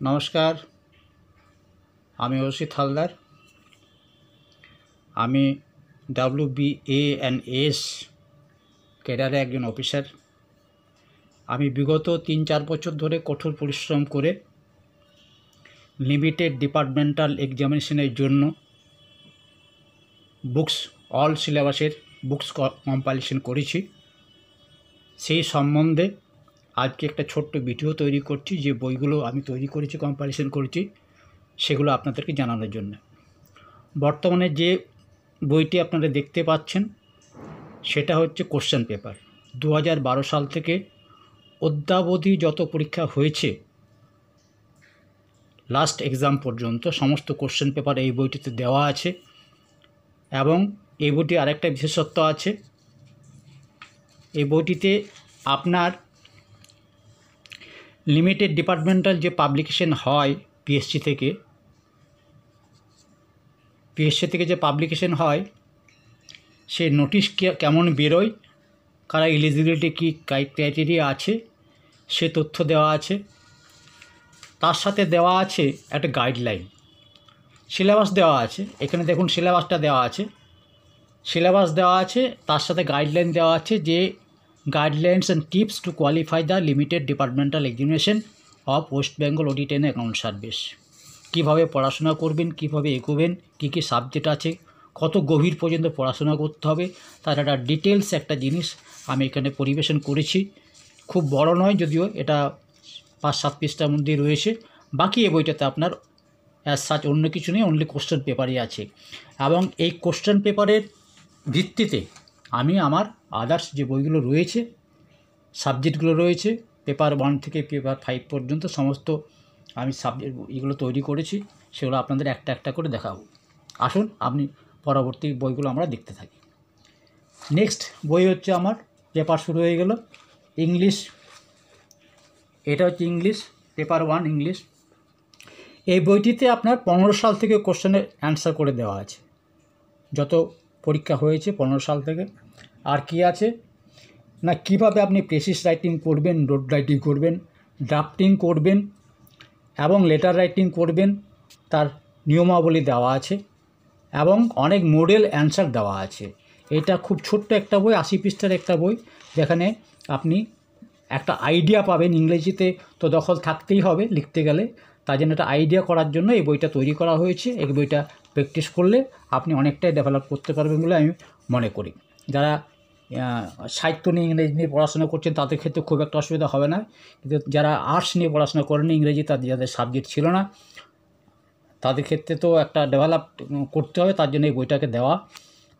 নমস্কার, আমি অসিত হালদার। আমি WBANS ক্যাডারে একজন অফিসার। আমি বিগত 3-4 বছর ধরে কঠোর পরিশ্রম করে লিমিটেড ডিপার্টমেন্টাল এক্সামিনেশনের জন্য অল সিলেবাসের বুকস কম্পাইলেশন করেছি। সেই সম্বন্ধে আজকে একটা ছোট্ট ভিডিও তৈরি করছি। যে বইগুলো আমি তৈরি করেছি, কম্পাইলেশন করেছি, সেগুলো আপনাদেরকে জানানোর জন্য। বর্তমানে যে বইটি আপনারা দেখতে পাচ্ছেন সেটা হচ্ছে কোশ্চেন পেপার। 2012 সাল থেকে অদ্যাবধি যত পরীক্ষা হয়েছে লাস্ট এক্সাম পর্যন্ত সমস্ত কোশ্চেন পেপার এই বইটিতে দেওয়া আছে। এবং এই বইটি আরেকটা বিশেষত্ব আছে, এই বইটিতে আপনার লিমিটেড ডিপার্টমেন্টাল যে পাবলিকেশন হয় পিএসসি থেকে যে পাবলিকেশন হয়, সে নোটিশ কেমন বেরোয়, কারা এলিজিবিলিটি কী ক্রাইটেরিয়া আছে, সে তথ্য দেওয়া আছে। তার সাথে দেওয়া আছে একটা গাইডলাইন, সিলেবাস দেওয়া আছে। এখানে দেখুন সিলেবাসটা দেওয়া আছে, তার সাথে গাইডলাইন দেওয়া আছে, যে guidelines and tips to qualify the limited departmental examination of West Bengal audit and account service. কীভাবে পড়াশোনা করবেন, কীভাবে এগোবেন, কী কী সাবজেক্ট আছে, কত গভীর পর্যন্ত পড়াশোনা করতে হবে, তার একটা ডিটেলস একটা জিনিস আমি এখানে পরিবেশন করেছি। খুব বড় নয়, যদিও এটা 5-7 পৃষ্ঠার মধ্যেই রয়েছে। বাকি এই বইটাতে আপনার অ্যাজ সাচ অন্য কিছু নেই, অনলি কোশ্চেন পেপারই আছে। এবং এই কোশ্চেন পেপারের ভিত্তিতে আমি আমার আদার্স যে বইগুলো রয়েছে, সাবজেক্টগুলো রয়েছে, পেপার 1 থেকে পেপার 5 পর্যন্ত সমস্ত আমি সাবজেক্ট এগুলো তৈরি করেছি, সেগুলো আপনাদের একটা একটা করে দেখাবো। আসুন আপনি পরবর্তী বইগুলো আমরা দেখতে থাকি। নেক্সট বই হচ্ছে আমার, পেপার শুরু হয়ে গেল ইংলিশ। এটা হচ্ছে ইংলিশ, পেপার 1 ইংলিশ। এই বইটিতে আপনার 15 সাল থেকে কোশ্চেনের অ্যান্সার করে দেওয়া আছে, যত পরীক্ষা হয়েছে 15 সাল থেকে। আর কি আছে না, কিভাবে আপনি প্রেসিস রাইটিং করবেন, নোট রাইটিং করবেন, ড্রাফটিং করবেন এবং লেটার রাইটিং করবেন, তার নিয়মাবলী দেওয়া আছে এবং অনেক মডেল অ্যান্সার দেওয়া আছে। এটা খুব ছোট্ট একটা বই, 80 পৃষ্ঠার একটা বই, যেখানে আপনি একটা আইডিয়া পাবেন। ইংরেজিতে তো দখল থাকতেই হবে লিখতে গেলে, তার জন্য একটা আইডিয়া করার জন্য এই বইটা তৈরি করা হয়েছে। এই বইটা প্র্যাকটিস করলে আপনি অনেকটাই ডেভেলপ করতে পারবেন বলে আমি মনে করি। যারা সাহিত্য নিয়ে, ইংরেজি নিয়ে পড়াশোনা করছেন তাদের ক্ষেত্রে খুব একটা অসুবিধা হবে না, কিন্তু যারা আর্টস নিয়ে পড়াশোনা করেন, ইংরেজি যাদের সাবজেক্ট ছিল না, তাদের ক্ষেত্রে তো একটা ডেভেলপ করতে হবে, তার জন্য এই বইটাকে দেওয়া।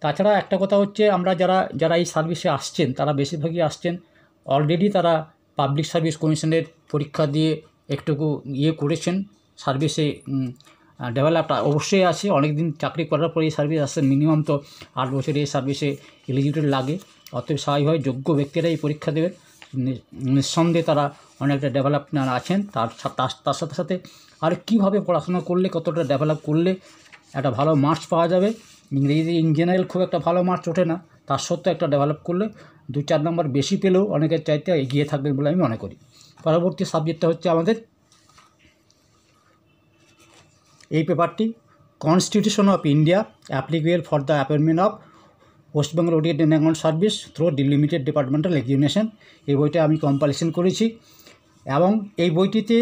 তাছাড়া একটা কথা হচ্ছে, আমরা যারা এই সার্ভিসে আসছেন তারা বেশিরভাগই আসছেন অলরেডি তারা পাবলিক সার্ভিস কমিশনের পরীক্ষা দিয়ে একটুকু করেছেন, সার্ভিসে ডেভেলপ অবশ্যই আছে। অনেক দিন চাকরি করার পরে এই সার্ভিস আসছেন, মিনিমাম তো 8 বছর এই সার্ভিসে এলিজিবিলিটি লাগে। অতএব স্বাভাবিকভাবে যোগ্য ব্যক্তিরা এই পরীক্ষা দেবে, নিঃসন্দেহে তারা অনেকটা ডেভেলপ আছেন। তার সাথে সাথে আর কীভাবে পড়াশোনা করলে, কতটা ডেভেলপ করলে একটা ভালো মার্কস পাওয়া যাবে। ইংরেজিতে ইন জেনারেল খুব একটা ভালো মার্কস ওঠে না, তার সত্ত্বেও একটা ডেভেলপ করলে 2-4 নম্বর বেশি পেলেও অনেকের চাইতে এগিয়ে থাকবেন বলে আমি মনে করি। পরবর্তী সাবজেক্টটা হচ্ছে আমাদের এই পেপারটি, constitution of India applicable for the appointment of West Bengal audit and account service through limited departmental examination. এই বইটা আমি কম্পাইলেশন করেছি এবং এই বইটিতে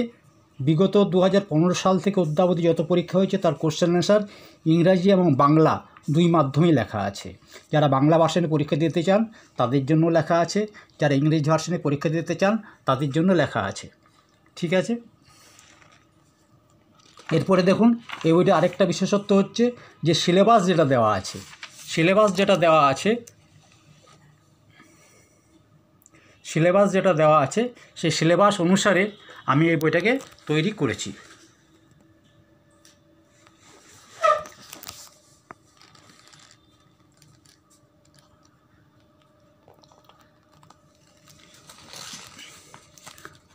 বিগত 2015 সাল থেকে অদ্যাবধি যত পরীক্ষা হয়েছে তার কোশ্চেন অ্যান্সার ইংরাজি এবং বাংলা 2 মাধ্যমেই লেখা আছে। যারা বাংলা ভার্সনে পরীক্ষা দিতে চান তাদের জন্য লেখা আছে, যারা ইংরেজি ভার্সনে পরীক্ষা দিতে চান তাদের জন্য লেখা আছে। ঠিক আছে, এরপরে দেখুন এই বইটা আরেকটা বিশেষত্ব হচ্ছে যে সিলেবাস যেটা দেওয়া আছে, সেই সিলেবাস অনুসারে আমি এই বইটাকে তৈরি করেছি।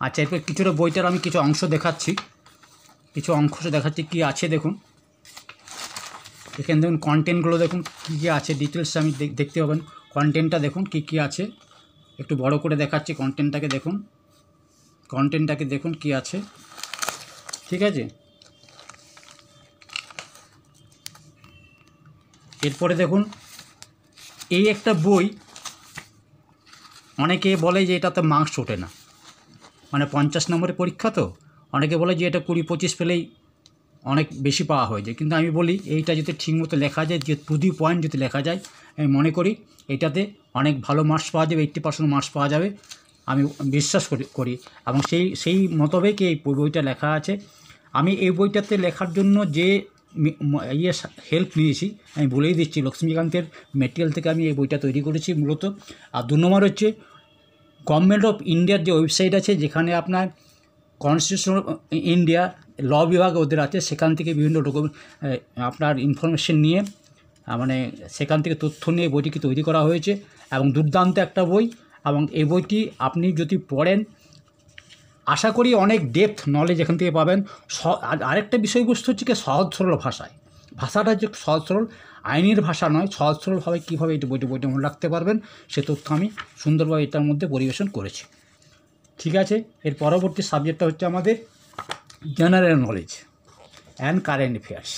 আচ্ছা, এরপর কিছুটা বইটার আমি কিছু অংশ দেখাচ্ছি, কী আছে দেখুন। এখানে দেখুন কন্টেন্টগুলো দেখুন কী আছে, ডিটেলস আমি দেখতে পাবেন। কন্টেন্টটা দেখুন কী আছে, একটু বড় করে দেখাচ্ছি। কন্টেন্টটাকে দেখুন কী আছে। ঠিক আছে। এরপরে দেখুন, এই একটা বই, অনেকে বলে যে এটাতে মার্কস ওঠে না, মানে 50 নম্বরের পরীক্ষা তো, অনেকে বলে যে এটা 20-25 পেলেই অনেক বেশি পাওয়া হয়ে যায়। কিন্তু আমি বলি এইটা যদি ঠিকমতো লেখা যায়, যে টু দি পয়েন্ট যদি লেখা যায়, আমি মনে করি এটাতে অনেক ভালো মার্কস পাওয়া যাবে, 80% মার্কস পাওয়া যাবে, আমি বিশ্বাস করি। এবং সেই মোতাবেক এই বইটা লেখা আছে। আমি এই বইটাতে লেখার জন্য যে হেল্প নিয়েছি আমি বলেই দিচ্ছি, লক্ষ্মীকান্তের মেটেরিয়াল থেকে আমি এই বইটা তৈরি করেছি মূলত। আর 2 নম্বর হচ্ছে গভর্নমেন্ট অফ ইন্ডিয়ার যে ওয়েবসাইট আছে, যেখানে আপনার কনস্টিটিউশন অফ ইন্ডিয়া ল বিভাগ ওদের আছে, সেখান থেকে বিভিন্ন ডকুমেন্ট আপনার ইনফরমেশন নিয়ে, মানে সেখান থেকে তথ্য নিয়ে বইটিকে তৈরি করা হয়েছে। এবং দুর্দান্ত একটা বই, এবং এই বইটি আপনি যদি পড়েন আশা করি অনেক ডেপথ নলেজ এখান থেকে পাবেন। আরেকটা বিষয়বস্তু হচ্ছে কি, সহজ সরল ভাষায়, ভাষাটা যে সহজ সরল, আইনের ভাষা নয়, সহজ সরলভাবে কীভাবে এই বইটা মনে রাখতে পারবেন সে তথ্য আমি সুন্দরভাবে এটার মধ্যে পরিবেশন করেছি। ঠিক আছে। এর পরবর্তী সাবজেক্টটা হচ্ছে আমাদের general knowledge and current affairs.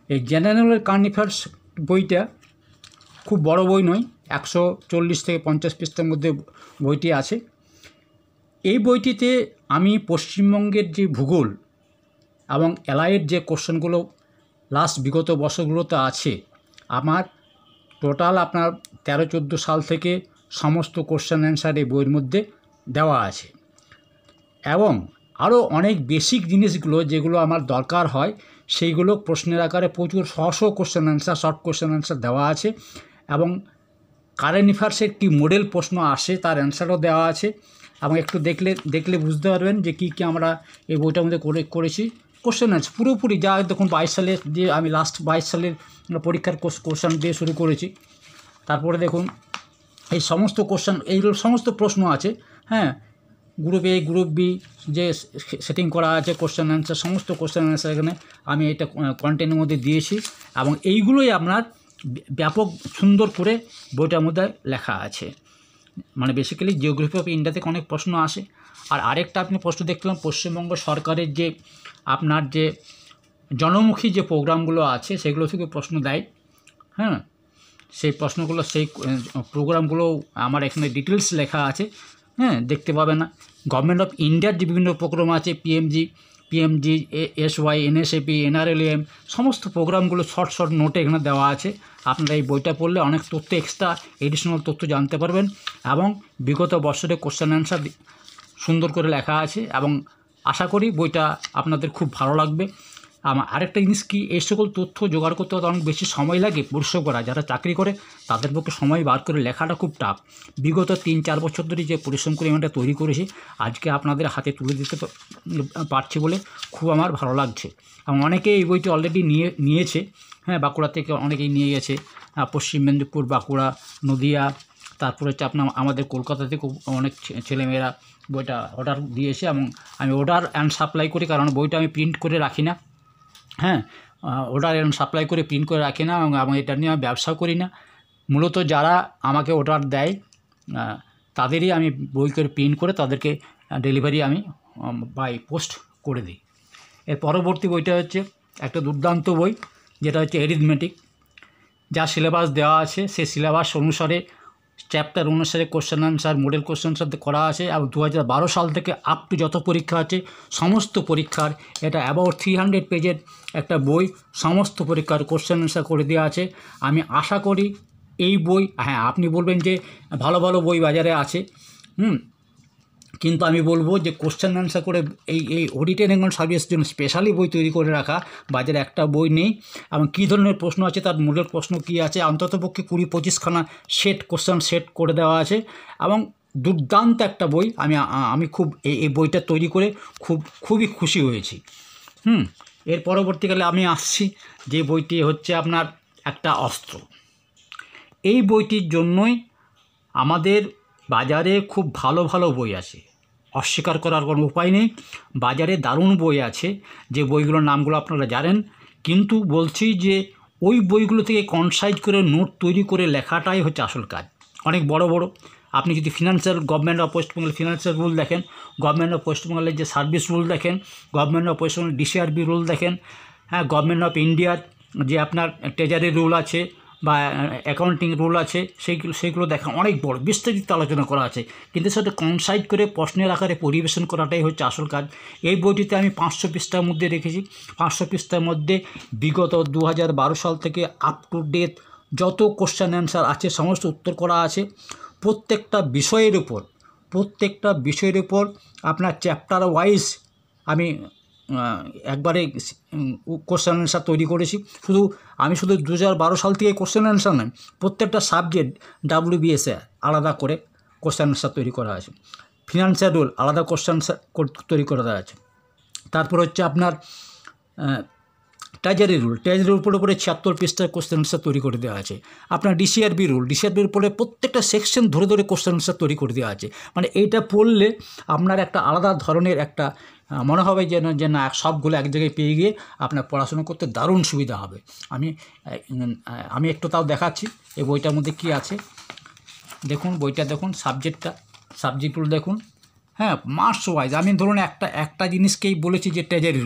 এই জেনারেল কারেন্ট অ্যাফেয়ার্স বইটা খুব বড় বই নয়, 140 থেকে 50 পৃষ্ঠার মধ্যে বইটি আছে। এই বইটিতে আমি পশ্চিমবঙ্গের যে ভূগোল এবং এলাইয়ের যে কোশ্চেনগুলো লাস্ট বিগত বছরগুলোতে আছে, আমার টোটাল আপনার 13-14 সাল থেকে সমস্ত কোশ্চেন অ্যান্সার এই বইয়ের মধ্যে দেওয়া আছে। এবং আরও অনেক বেসিক জিনিসগুলো যেগুলো আমার দরকার হয় সেইগুলো প্রশ্নের আকারে প্রচুর সহজ question answer, short question answer দেওয়া আছে। এবং কারেন্ট অ্যাফেয়ার্সের কী মডেল প্রশ্ন আসে তার অ্যান্সারও দেওয়া আছে। এবং একটু দেখলে বুঝতে পারবেন যে কী আমরা এই বইটার মধ্যে করেছি। কোশ্চেন অ্যান্সার পুরোপুরি যা দেখুন 22 সালে যে আমি লাস্ট 22 সালের পরীক্ষার কোশ্চেন দিয়ে শুরু করেছি। তারপরে দেখুন এই সমস্ত কোশ্চেন, এইগুলো সমস্ত প্রশ্ন আছে। হ্যাঁ, গ্রুপ এ গ্রুপ বি যে সেটিং করা আছে কোশ্চেন অ্যান্সার, সমস্ত কোশ্চেন অ্যান্সার এখানে আমি এটা কন্টেন্টের মধ্যে দিয়েছি। এবং এইগুলোই আপনার ব্যাপক সুন্দর করে বইটার মধ্যে লেখা আছে। মানে বেসিক্যালি জিওগ্রাফি অফ ইন্ডিয়া থেকে অনেক প্রশ্ন আসে। আর আরেকটা আপনি প্রশ্ন দেখলাম, পশ্চিমবঙ্গ সরকারের যে আপনার যে জনমুখী যে প্রোগ্রামগুলো আছে সেগুলো থেকে প্রশ্ন দেয়। হ্যাঁ, সেই প্রশ্নগুলো, সেই প্রোগ্রামগুলো আমার এখানে ডিটেলস লেখা আছে। হ্যাঁ, দেখতে পাবে না। গভর্নমেন্ট অফ ইন্ডিয়ার যে বিভিন্ন প্রোগ্রাম আছে, পিএমজি, এসওয়াই, এনএসএপি, এনআরএলএম, সমস্ত প্রোগ্রামগুলো শর্ট নোটে এখানে দেওয়া আছে। আপনারা এই বইটা পড়লে অনেক তথ্য, এক্সট্রা এডিশনাল তথ্য জানতে পারবেন। এবং বিগত বছরে কোশ্চেন অ্যান্সার সুন্দর করে লেখা আছে। এবং আশা করি বইটা আপনাদের খুব ভালো লাগবে। আরেকটা জিনিস কি, এই সকল তথ্য জোগাড় করতে অনেক বেশি সময় লাগে। পরিশ্রম করা যারা চাকরি করে তাদের পক্ষে সময় বার করে লেখাটা খুব টাফ। বিগত 3-4 বছর ধরে যে পরিশ্রম করে এটা তৈরি করেছি, আজকে আপনাদের হাতে তুলে দিতে পারছি বলে খুব আমার ভালো লাগছে। এবং অনেকে এই বইটি অলরেডি নিয়েছে। হ্যাঁ, বাঁকুড়া থেকে অনেকেই নিয়ে গেছে, পশ্চিম মেদিনীপুর, বাঁকুড়া, নদিয়া, তারপরে হচ্ছে আপনার আমাদের কলকাতা থেকে অনেক ছেলেমেয়েরা বইটা অর্ডার দিয়েছে। এবং আমি অর্ডার অ্যান্ড সাপ্লাই করি, কারণ বইটা আমি প্রিন্ট করে রাখি না। হ্যাঁ, অর্ডার অ্যান্ড সাপ্লাই করে প্রিন্ট করে রাখি না। এবং এটা নিয়ে আমি ব্যবসা করি না। মূলত যারা আমাকে অর্ডার দেয় তাদেরই আমি বই করে প্রিন্ট করে তাদেরকে ডেলিভারি আমি বাই পোস্ট করে দিই। এর পরবর্তী বইটা হচ্ছে একটা দুর্দান্ত বই, যেটা হচ্ছে অ্যারিথমেটিক। যা সিলেবাস দেওয়া আছে সেই সিলেবাস অনুসারে, চ্যাপ্টার অনুসারে question answer, model question answer করা আছে। এবং 2012 সাল থেকে আপ টু যত পরীক্ষা আছে সমস্ত পরীক্ষার, এটা অ্যাবাউট 300 পেজের একটা বই, সমস্ত পরীক্ষার কোশ্চেন অ্যান্সার করে দেওয়া আছে। আমি আশা করি এই বই, হ্যাঁ আপনি বলবেন যে ভালো ভালো বই বাজারে আছে, কিন্তু আমি বলবো যে কোশ্চেন অ্যান্সার করে এই অডিট অ্যান্ড এক্সামিনেশন সার্ভিসের জন্য স্পেশালি বই তৈরি করে রাখা বাজারে একটা বই নেই। এবং কী ধরনের প্রশ্ন আছে, তার মূলের প্রশ্ন কী আছে, অন্ততপক্ষে 20-25খানা সেট কোশ্চেন সেট করে দেওয়া আছে। এবং দুর্দান্ত একটা বই। আমি খুব এই বইটা তৈরি করে খুবই খুশি হয়েছি। এর পরবর্তীকালে আমি আসছি যে বইটি হচ্ছে আপনার একটা অস্ত্র। এই বইটির জন্যই আমাদের বাজারে খুব ভালো ভালো বই আছে, অস্বীকার করার কোনো উপায় নেই। বাজারে দারুণ বই আছে, যে বইগুলোর নামগুলো আপনারা জানেন। কিন্তু বলছি যে ওই বইগুলো থেকে কনসাইজ করে নোট তৈরি করে লেখাটাই হচ্ছে আসল কাজ। অনেক বড় বড় আপনি যদি financial government of West Bengal financial rule দেখেন, গভর্নমেন্ট অফ ওয়েস্ট বেঙ্গলের যে সার্ভিস রুল দেখেন, government of West Bengal DCRB rule দেখেন, হ্যাঁ, গভর্নমেন্ট অফ ইন্ডিয়ার যে আপনার ট্রেজারি রুল আছে বা অ্যাকাউন্টিং রুল আছে, সেইগুলো দেখা অনেক বড় বিস্তারিত আলোচনা করা আছে, কিন্তু সেটা কনসাইড করে প্রশ্নের আকারে পরিবেশন করাটাই হচ্ছে আসল কাজ। এই বইটিতে আমি 500 পৃষ্ঠার মধ্যে রেখেছি। 500 পৃষ্ঠার মধ্যে বিগত 2012 সাল থেকে আপ টু ডেট যত কোশ্চেন অ্যান্সার আছে সমস্ত উত্তর করা আছে। প্রত্যেকটা বিষয়ের উপর আপনার চ্যাপ্টার ওয়াইজ আমি একবারে কোশ্চেন অ্যান্সার তৈরি করেছি। আমি শুধু 2012 সাল থেকে কোশ্চেন অ্যান্সার নয়, প্রত্যেকটা সাবজেক্ট WBS-এ আলাদা করে কোশ্চেন অ্যান্সার তৈরি করা আছে, ফিনান্সিয়াল রুল আলাদা কোশ্চেন অ্যান্সার তৈরি করা আছে। তারপর হচ্ছে আপনার ট্রেজারির উপরে 76 পৃষ্ঠার কোশ্চেন অ্যান্সার তৈরি করে দেওয়া আছে। আপনার ডিসিআরবির উপরে প্রত্যেকটা সেকশন ধরে ধরে কোশ্চেন অ্যান্সার তৈরি করে দেওয়া আছে। মানে এইটা পড়লে আপনার একটা আলাদা ধরনের একটা মনে হবে যে না সবগুলো এক জায়গায় পেয়ে গিয়ে আপনার পড়াশোনা করতে দারুণ সুবিধা হবে। আমি একটু তাও দেখাচ্ছি এই বইটার মধ্যে কী আছে। দেখুন বইটা দেখুন, সাবজেক্টগুলো দেখুন, হ্যাঁ, মার্কস ওয়াইজ। আমি ধরুন একটা জিনিসকেই বলেছি যে ট্রেজারি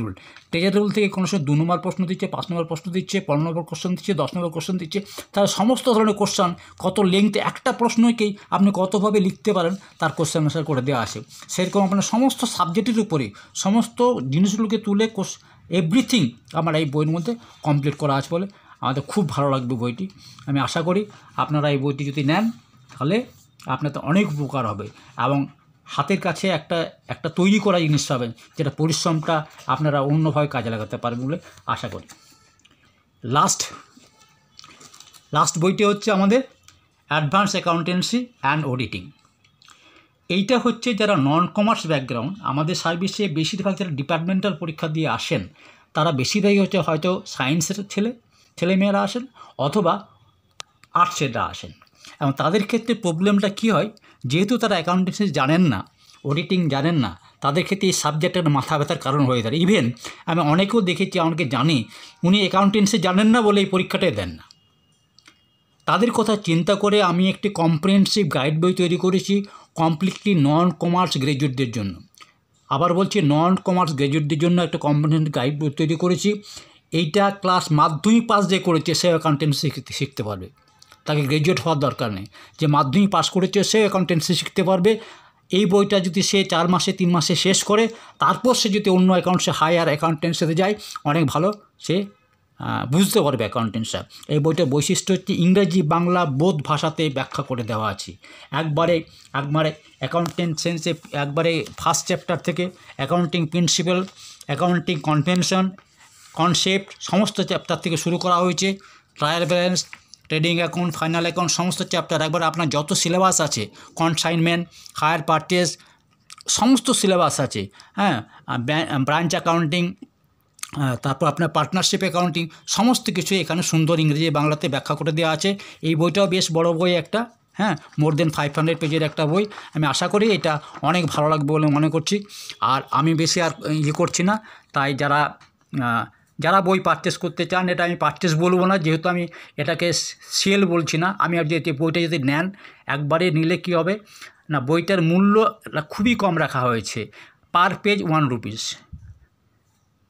রুল থেকে কোনো সময় 2 নম্বর প্রশ্ন দিচ্ছে, 5 নম্বর প্রশ্ন দিচ্ছে, 15 নম্বর কোশ্চেন দিচ্ছে, 10 নম্বর কোশ্চেন দিচ্ছে। তার সমস্ত ধরনের কোশ্চেন কত লেংথে একটা প্রশ্নকেই আপনি কতভাবে লিখতে পারেন তার কোশ্চেন আনসার করে দেওয়া আছে। সেরকম আপনার সমস্ত সাবজেক্টের উপরেই সমস্ত জিনিসগুলোকে তুলে এভরিথিং আমার এই বইয়ের মধ্যে কমপ্লিট করা আছে বলে আমাদের খুব ভালো লাগবে বইটি। আমি আশা করি আপনারা এই বইটি যদি নেন তাহলে আপনাদের অনেক উপকার হবে এবং হাতের কাছে একটা তৈরি করা জিনিস পাবেন, যেটা পরিশ্রমটা আপনারা অন্যভাবে কাজে লাগাতে পারবেন বলে আশা করি। লাস্ট বইটি হচ্ছে আমাদের অ্যাডভান্স অ্যাকাউন্টেন্সি অ্যান্ড অডিটিং। এইটা হচ্ছে যারা নন কমার্স ব্যাকগ্রাউন্ড, আমাদের সার্ভিসে বেশিরভাগ যারা ডিপার্টমেন্টাল পরীক্ষা দিয়ে আসেন তারা বেশিরভাগই হচ্ছে হয়তো সায়েন্সের ছেলেমেয়েরা আসেন অথবা আর্টসেররা আসেন। এবং তাদের ক্ষেত্রে প্রবলেমটা কী হয়, যেহেতু তারা অ্যাকাউন্টেন্সি জানেন না, অডিটিং জানেন না, তাদের ক্ষেত্রে এই সাবজেক্টের মাথা ব্যথার কারণ হয়ে দাঁড়ায়। ইভেন আমি অনেকেও দেখেছি, অনেকে জানি উনি অ্যাকাউন্টেন্সি জানেন না বলে এই পরীক্ষাটাই দেন না। তাদের কথা চিন্তা করে আমি একটি কম্প্রিহেনসিভ গাইড বই তৈরি করেছি কমপ্লিটলি নন কমার্স গ্র্যাজুয়েটদের জন্য। আবার বলছি, নন কমার্স গ্র্যাজুয়েটদের জন্য একটা কম্প্রিহেনসিভ গাইড বই তৈরি করেছি। এইটা ক্লাস মাধ্যমিক পাস যে করেছে সে অ্যাকাউন্টেন্সি শিখতে পারবে, তাকে গ্র্যাজুয়েট হওয়ার দরকার নেই। যে মাধ্যমিক পাস করেছে সে অ্যাকাউন্টেন্সি শিখতে পারবে। এই বইটা যদি সে 4 মাসে 3 মাসে শেষ করে তারপর সে যদি অন্য হায়ার অ্যাকাউন্টেন্সিতে যায় অনেক ভালো সে বুঝতে পারবে অ্যাকাউন্টেন্সি। এই বইটার বৈশিষ্ট্য হচ্ছে ইংরেজি বাংলা বোধ ভাষাতে ব্যাখ্যা করে দেওয়া আছে। একবারে অ্যাকাউন্টেন্সি একবারে ফার্স্ট চ্যাপ্টার থেকে accounting principal, accounting convention, concept সমস্ত চ্যাপ্টার থেকে শুরু করা হয়েছে। Trial balance, trading account, final account সমস্ত চ্যাপ্টার একবার আপনার যত সিলেবাস আছে, কনসাইনমেন্ট, হায়ার পারচেজ সমস্ত সিলেবাস আছে, হ্যাঁ, ব্রাঞ্চ অ্যাকাউন্টিং, তারপর আপনার পার্টনারশিপ অ্যাকাউন্টিং সমস্ত কিছু এখানে সুন্দর ইংরেজি বাংলাতে ব্যাখ্যা করে দেওয়া আছে। এই বইটাও বেশ বড় বই একটা, হ্যাঁ, মোর দেন 500 পেজের একটা বই। আমি আশা করি এটা অনেক ভালো লাগবে বলে মনে করছি। আর আমি বেশি আর করছি না, তাই যারা বই পারচেস করতে চান, এটা আমি পারচেস বলবো না, যেহেতু আমি এটাকে সেল বলছি না। আমি আর যে বইটা যদি নেন একবারে নিলে কি হবে না, বইটার মূল্য খুবই কম রাখা হয়েছে, per page 1 rupees,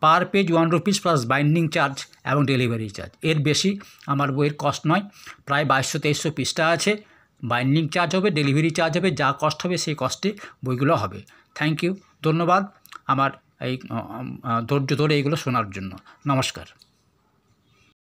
₹1 plus binding charge এবং ডেলিভারি চার্জ। এর বেশি আমার বইয়ের কস্ট নয়। প্রায় 2200-2300 পৃষ্ঠা আছে, বাইন্ডিং চার্জ হবে, ডেলিভারি চার্জ হবে, যা কস্ট হবে সেই কস্টে বইগুলো হবে। থ্যাংক ইউ, ধন্যবাদ আমার এই ধৈর্য ধরে এইগুলো শোনার জন্য। নমস্কার।